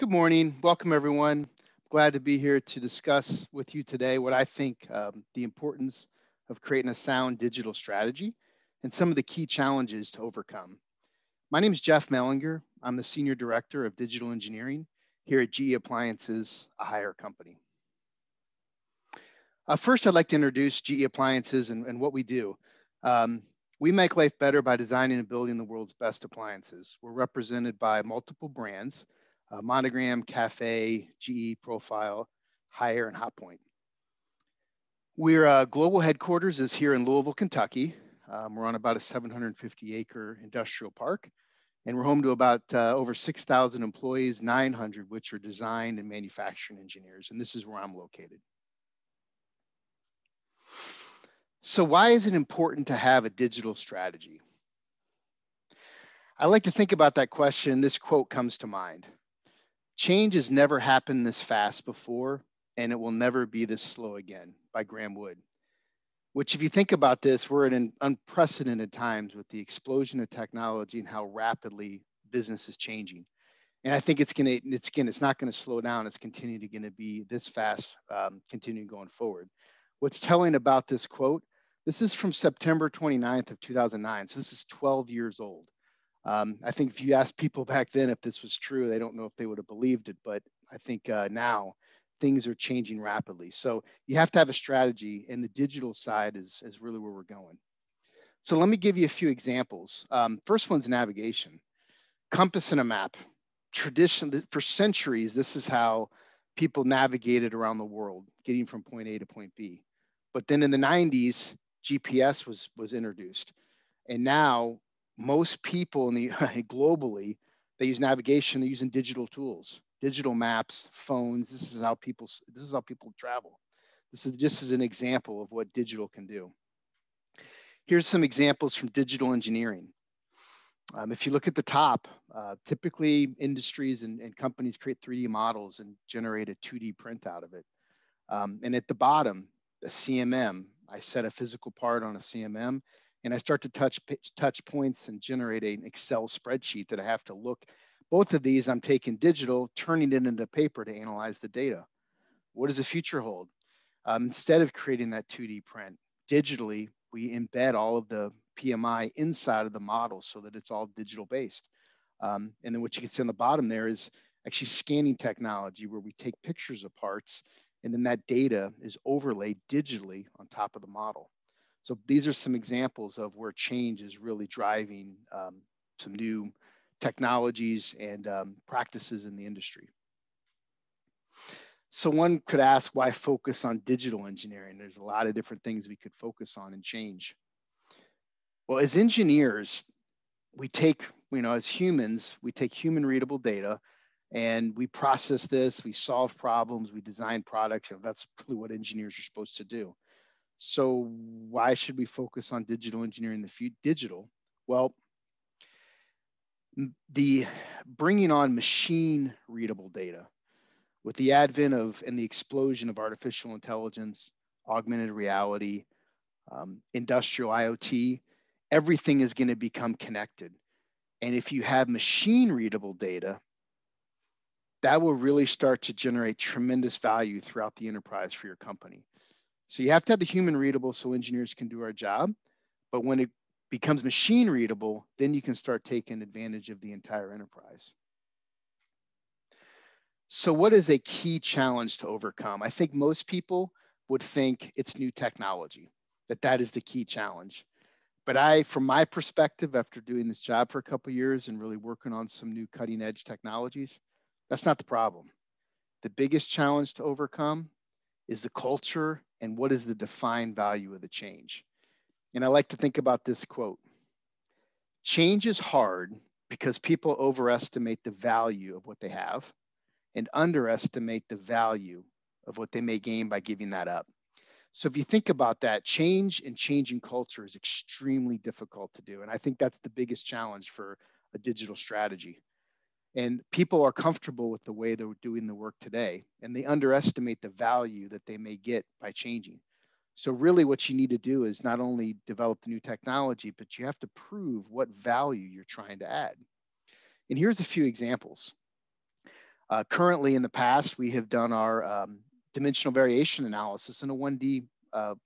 Good morning. Welcome, everyone. Glad to be here to discuss with you today what I think the importance of creating a sound digital strategy and some of the key challenges to overcome. My name is Jeff Mellinger. I'm the Senior Director of Digital Engineering here at GE Appliances, a hire company. First, I'd like to introduce GE Appliances and what we do. We make life better by designing and building the world's best appliances. We're represented by multiple brands, Monogram, Cafe, GE Profile, Hire, and Hotpoint. We're global headquarters is here in Louisville, Kentucky. We're on about a 750-acre industrial park, and we're home to about over 6,000 employees, 900 which are design and manufacturing engineers, and this is where I'm located. So why is it important to have a digital strategy? I like to think about that question. This quote comes to mind. Change has never happened this fast before, and it will never be this slow again, by Graham Wood. Which, if you think about this, we're in unprecedented times with the explosion of technology and how rapidly business is changing. And I think it's not going to slow down. It's going to be this fast, continuing going forward. What's telling about this quote? This is from September 29th of 2009. So this is 12 years old. I think if you asked people back then if this was true, they don't know if they would have believed it. But I think now things are changing rapidly. So you have to have a strategy, and the digital side is really where we're going. So let me give you a few examples. First one's navigation. Compass and a map. Tradition for centuries, this is how people navigated around the world, getting from point A to point B. But then in the 90s, GPS was introduced. And now most people globally, they use navigation, they're using digital tools, digital maps, phones. This is how people travel. This is just as an example of what digital can do. Here's some examples from digital engineering. If you look at the top, typically industries and companies create 3D models and generate a 2D print out of it. And at the bottom, a CMM, I set a physical part on a CMM, and I start to touch points and generate an Excel spreadsheet that I have to look. Both of these, I'm taking digital, turning it into paper to analyze the data. What does the future hold? Instead of creating that 2D print, digitally, we embed all of the PMI inside of the model so that it's all digital based. And then what you can see on the bottom there is actually scanning technology where we take pictures of parts, and then that data is overlaid digitally on top of the model. So these are some examples of where change is really driving some new technologies and practices in the industry. So one could ask, why focus on digital engineering? There's a lot of different things we could focus on and change. Well, as engineers, we take, as humans, we take human readable data and we process this, we solve problems, we design products. That's really what engineers are supposed to do. So why should we focus on digital engineering digital? Well, the bringing on machine readable data with the advent of and the explosion of artificial intelligence, augmented reality, industrial IoT, everything is going to become connected. And if you have machine readable data, that will really start to generate tremendous value throughout the enterprise for your company. So you have to have the human readable so engineers can do our job. But when it becomes machine readable, then you can start taking advantage of the entire enterprise. So what is a key challenge to overcome? I think most people would think it's new technology, that is the key challenge. But from my perspective, after doing this job for a couple of years and really working on some new cutting edge technologies, that's not the problem. The biggest challenge to overcome is the culture and what is the defined value of the change. And I like to think about this quote. Change is hard because people overestimate the value of what they have and underestimate the value of what they may gain by giving that up. So if you think about that, change and changing culture is extremely difficult to do. And I think that's the biggest challenge for a digital strategy. And people are comfortable with the way they're doing the work today, and they underestimate the value that they may get by changing. So really what you need to do is not only develop the new technology, but you have to prove what value you're trying to add. And here's a few examples. Currently, in the past, we have done our dimensional variation analysis in a 1D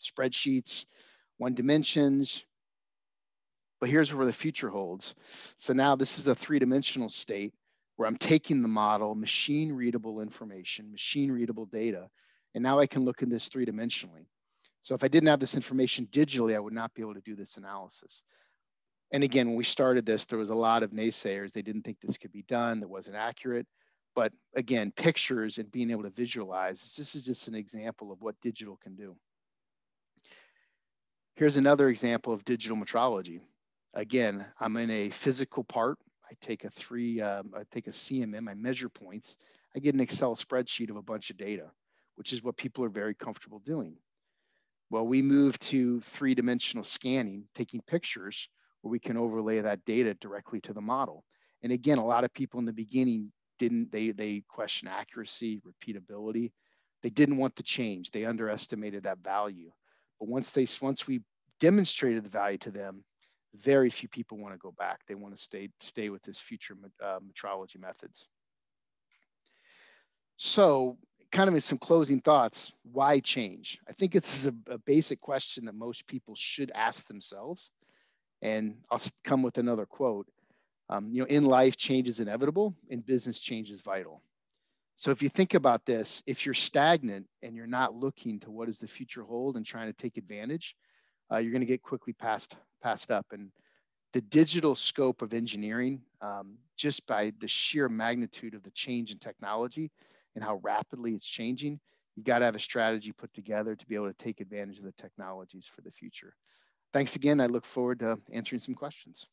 spreadsheets, one dimensions, but here's where the future holds. So now this is a three-dimensional state where I'm taking the model, machine readable information, machine readable data, and now I can look at this three-dimensionally. So if I didn't have this information digitally, I would not be able to do this analysis. And again, when we started this, there was a lot of naysayers. They didn't think this could be done, that wasn't accurate. But again, pictures and being able to visualize, this is just an example of what digital can do. Here's another example of digital metrology. Again, I'm in a physical part. I take a CMM, I measure points. I get an Excel spreadsheet of a bunch of data, which is what people are very comfortable doing. Well, we moved to three-dimensional scanning, taking pictures where we can overlay that data directly to the model. And again, a lot of people in the beginning they question accuracy, repeatability. They didn't want the change. They underestimated that value. But once we demonstrated the value to them, very few people want to go back. They want to stay with this future metrology methods. So kind of in some closing thoughts, why change? I think this is a basic question that most people should ask themselves. And I'll come with another quote. In life, change is inevitable. In business, change is vital. So if you think about this, if you're stagnant and you're not looking to what does the future hold and trying to take advantage, you're going to get quickly passed up. And the digital scope of engineering, just by the sheer magnitude of the change in technology and how rapidly it's changing, you got to have a strategy put together to be able to take advantage of the technologies for the future. Thanks again. I look forward to answering some questions.